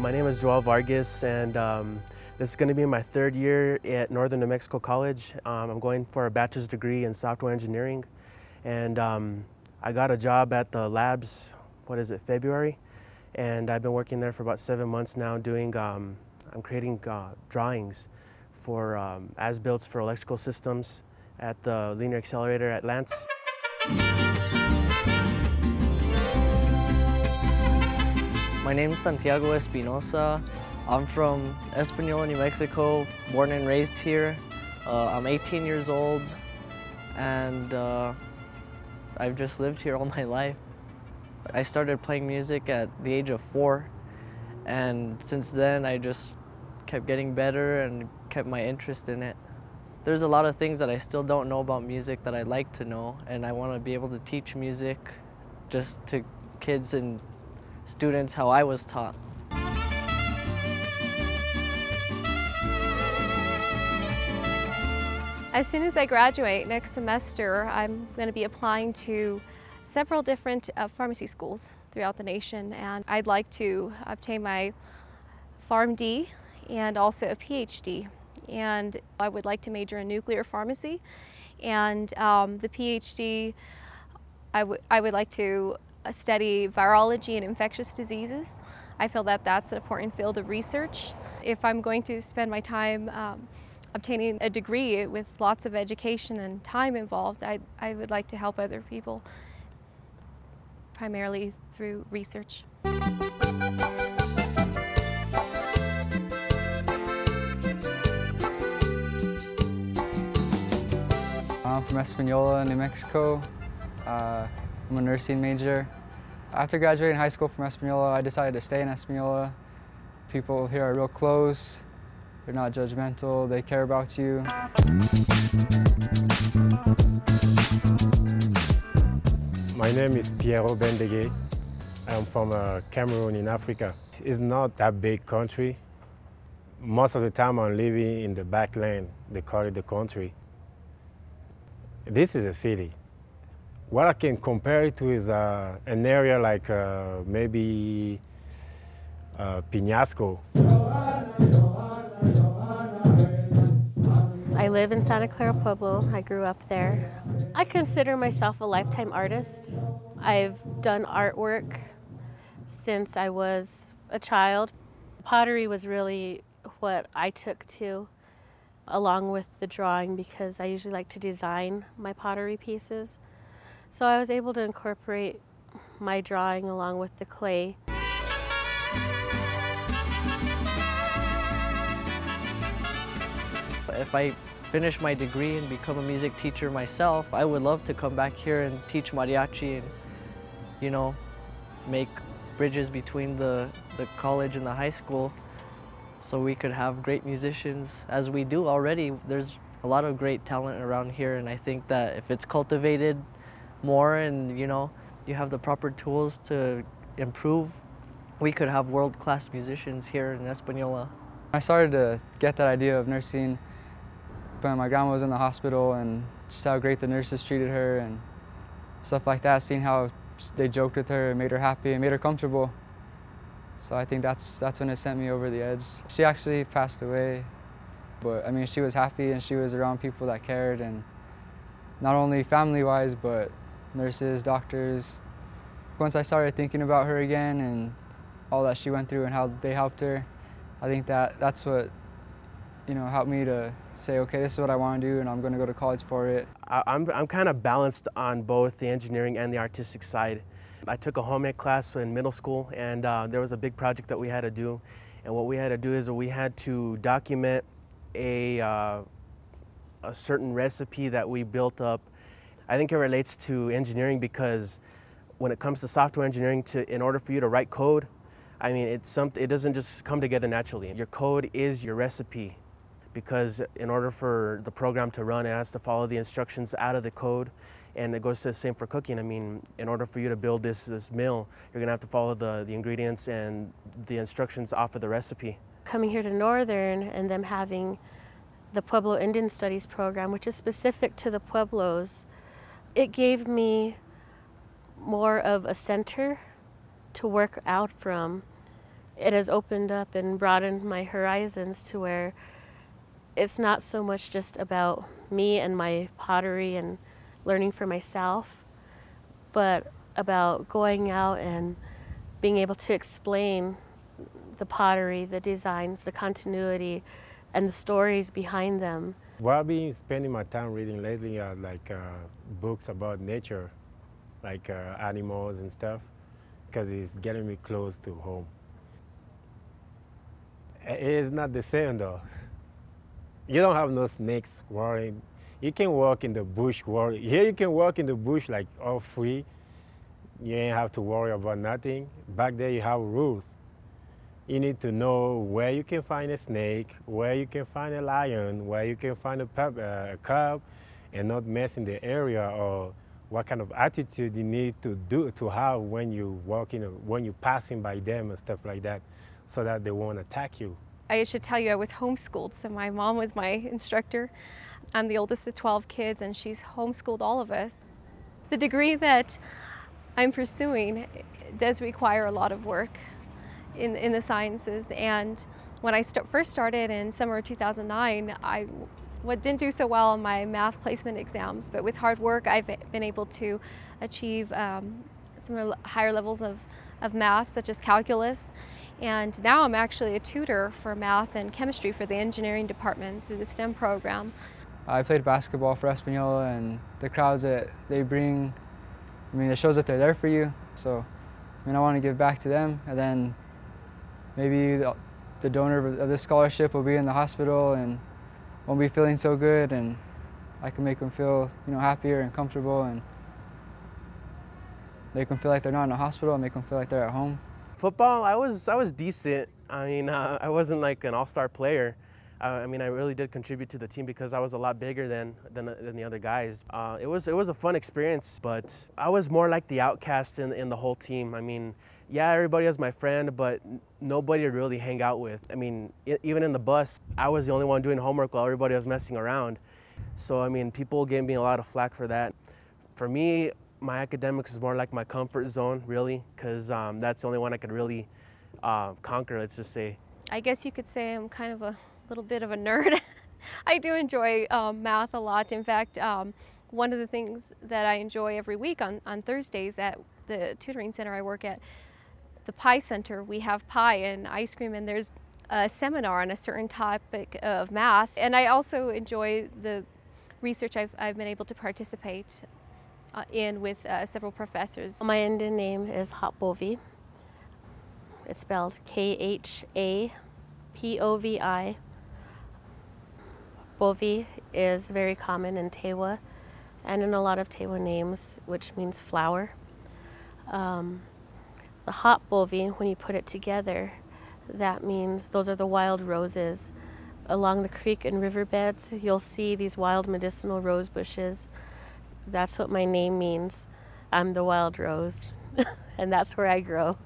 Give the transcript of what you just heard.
My name is Joel Vargas, and this is going to be my third year at Northern New Mexico College. I'm going for a bachelor's degree in software engineering, and I got a job at the labs, February, and I've been working there for about 7 months now doing, I'm creating drawings for as-builts for electrical systems at the Linear Accelerator at Lance. My name is Santiago Espinosa. I'm from Espanola, New Mexico, born and raised here. I'm 18 years old, and I've just lived here all my life. I started playing music at the age of 4, and since then I just kept getting better and kept my interest in it. There's a lot of things that I still don't know about music that I'd like to know, and I want to be able to teach music just to kids and students how I was taught. As soon as I graduate next semester, I'm going to be applying to several different pharmacy schools throughout the nation, and I'd like to obtain my PharmD and also a PhD. And I would like to major in nuclear pharmacy, and the PhD, I would like to study virology and infectious diseases. I feel that that's an important field of research. If I'm going to spend my time obtaining a degree with lots of education and time involved, I would like to help other people, primarily through research. I'm from Espanola, New Mexico. I'm a nursing major. After graduating high school from Espanola, I decided to stay in Espanola. People here are real close. They're not judgmental. They care about you. My name is Piero Bendege. I'm from Cameroon in Africa. It's not that big country. Most of the time I'm living in the backland. They call it the country. This is a city. What I can compare it to is an area like maybe Pinasco. I live in Santa Clara Pueblo. I grew up there. I consider myself a lifetime artist. I've done artwork since I was a child. Pottery was really what I took to, along with the drawing, because I usually like to design my pottery pieces. So I was able to incorporate my drawing along with the clay. If I finish my degree and become a music teacher myself, I would love to come back here and teach mariachi and, make bridges between the college and the high school so we could have great musicians. As we do already, there's a lot of great talent around here, and I think that if it's cultivated more and, you have the proper tools to improve, we could have world-class musicians here in Espanola. I started to get that idea of nursing when my grandma was in the hospital, and just how great the nurses treated her and stuff like that, seeing how they joked with her and made her happy and made her comfortable. So I think that's when it sent me over the edge. She actually passed away, but I mean, she was happy and she was around people that cared, and not only family-wise, but nurses, doctors. Once I started thinking about her again and all that she went through and how they helped her, I think that's what helped me to say, okay, this is what I want to do, and I'm going to go to college for it. I'm kind of balanced on both the engineering and the artistic side. I took a home ec class in middle school, and there was a big project that we had to do. And what we had to do is we had to document a certain recipe that we built up. I think it relates to engineering because when it comes to software engineering, in order for you to write code, I mean, it doesn't just come together naturally. Your code is your recipe, because in order for the program to run, it has to follow the instructions out of the code, and it goes to the same for cooking. I mean, in order for you to build this meal, you're gonna have to follow the ingredients and the instructions off of the recipe. Coming here to Northern and them having the Pueblo Indian Studies program, which is specific to the Pueblos, it gave me more of a center to work out from. it has opened up and broadened my horizons to where it's not so much just about me and my pottery and learning for myself, but about going out and being able to explain the pottery, the designs, the continuity, and the stories behind them. What I've been spending my time reading lately are books about nature, animals and stuff, because it's getting me close to home. It is not the same though. You don't have no snakes worrying. You can walk in the bush worry. Here you can walk in the bush like all free. You ain't have to worry about nothing. Back there you have rules. You need to know where you can find a snake, where you can find a lion, where you can find a cub, and not mess in the area, or what kind of attitude you need to have when you when you're passing by them and stuff like that, so that they won't attack you. I should tell you I was homeschooled, so my mom was my instructor. I'm the oldest of 12 kids, and she's homeschooled all of us. The degree that I'm pursuing does require a lot of work in the sciences, and when I first started in summer of 2009, I didn't do so well on my math placement exams, but with hard work I've been able to achieve some higher levels of math, such as calculus, and now I'm actually a tutor for math and chemistry for the engineering department through the STEM program. I played basketball for Espanola, and the crowds that they bring, I mean, it shows that they're there for you. So, I mean, I want to give back to them, and then maybe the donor of this scholarship will be in the hospital and won't be feeling so good, and I can make them feel, happier and comfortable, and make them feel like they're not in a hospital and make them feel like they're at home. Football, I was decent. I mean, I wasn't like an all-star player. I mean, I really did contribute to the team because I was a lot bigger than the other guys. It was a fun experience, but I was more like the outcast in the whole team. I mean, yeah, everybody was my friend, but nobody to really hang out with. I mean, even in the bus, I was the only one doing homework while everybody was messing around. So, I mean, people gave me a lot of flack for that. For me, my academics is more like my comfort zone, really, because that's the only one I could really conquer, let's just say. I guess you could say I'm kind of a little bit of a nerd. I do enjoy math a lot. In fact, one of the things that I enjoy every week on Thursdays at the tutoring center I work at, the Pie Center, we have pie and ice cream, and there's a seminar on a certain topic of math. And I also enjoy the research I've been able to participate in with several professors. My Indian name is Hatpovi. It's spelled Khapovi. Bovi is very common in Tewa and in a lot of Tewa names, which means flower. The Hatpovi, when you put it together, that means those are the wild roses. Along the creek and riverbeds, you'll see these wild medicinal rose bushes. That's what my name means. I'm the wild rose, and that's where I grow.